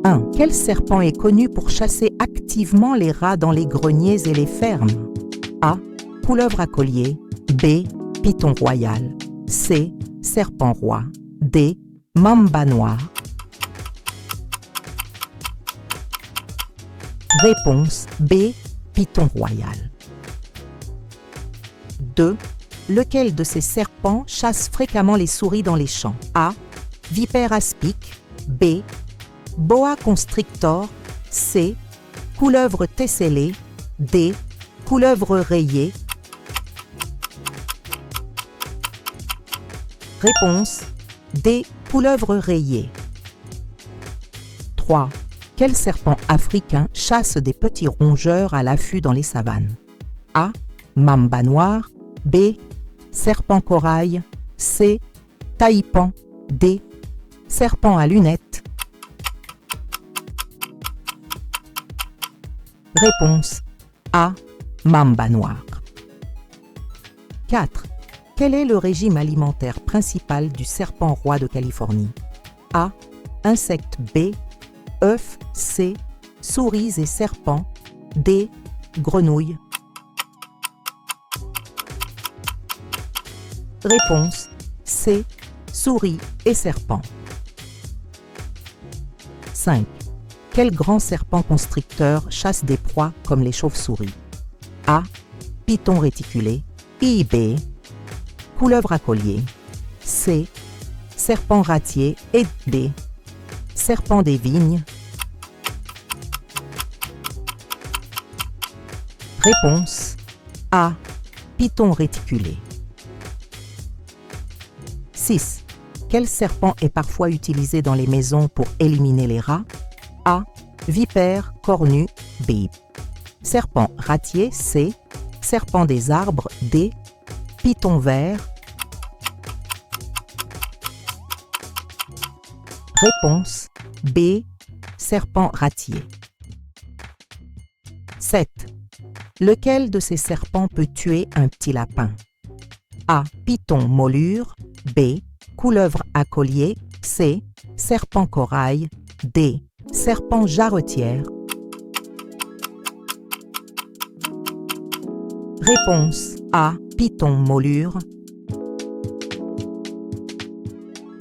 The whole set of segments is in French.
1. Quel serpent est connu pour chasser activement les rats dans les greniers et les fermes? A. Couleuvre à collier. B. Python royal. C. Serpent roi. D. Mamba noir. Réponse B. Python royal. 2. Lequel de ces serpents chasse fréquemment les souris dans les champs? A. Vipère aspic. B. Boa constrictor. C. Couleuvre tessellée. D. Couleuvre rayée. Réponse D. Couleuvre rayée. 3. Quel serpent africain chasse des petits rongeurs à l'affût dans les savanes? A. Mamba noir. B. Serpent corail. C. Taipan. D. Serpent à lunettes. Réponse A. Mamba noir. 4. Quel est le régime alimentaire principal du serpent roi de Californie? A. Insectes. B. œufs. C. Souris et serpents. D. Grenouilles. Réponse C. Souris et serpents. 5. Quel grand serpent constricteur chasse des proies comme les chauves-souris? A. Python réticulé. B. Couleuvre à collier. C. Serpent ratier. Et D. Serpent des vignes. Réponse A. Python réticulé. 6. Quel serpent est parfois utilisé dans les maisons pour éliminer les rats? A. Vipère cornu. B. Serpent ratier. C. Serpent des arbres. D. Python vert. Réponse B. Serpent ratier. 7. Lequel de ces serpents peut tuer un petit lapin? A. Python molure. B. Couleuvre à collier. C. Serpent corail. D. Serpent jarretière. Réponse A. Python molure.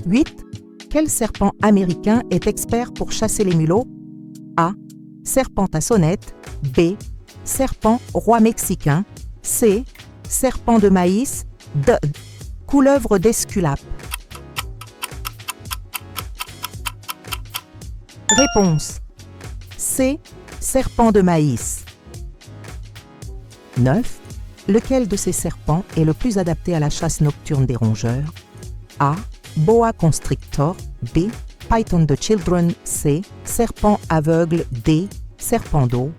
8. Quel serpent américain est expert pour chasser les mulots? A. Serpent à sonnette. B. Serpent roi mexicain. C. Serpent de maïs. D. Couleuvre d'Esculape. Réponse C. Serpent de maïs. 9. Lequel de ces serpents est le plus adapté à la chasse nocturne des rongeurs? A. Boa constrictor. B. Python de children. C. Serpent aveugle. D. Serpent d'eau.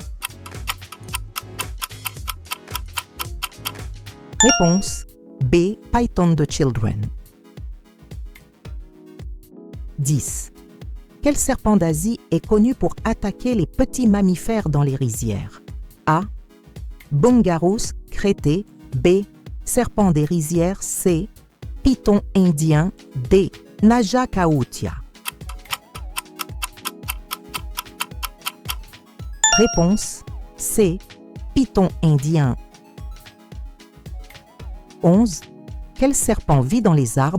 Réponse B. Python de children. 10. Quel serpent d'Asie est connu pour attaquer les petits mammifères dans les rizières? A. Bungarus crété. B. Serpent des rizières. C. Python indien. D. Naja cautia. Réponse C. Python indien. 11. Quel serpent vit dans les arbres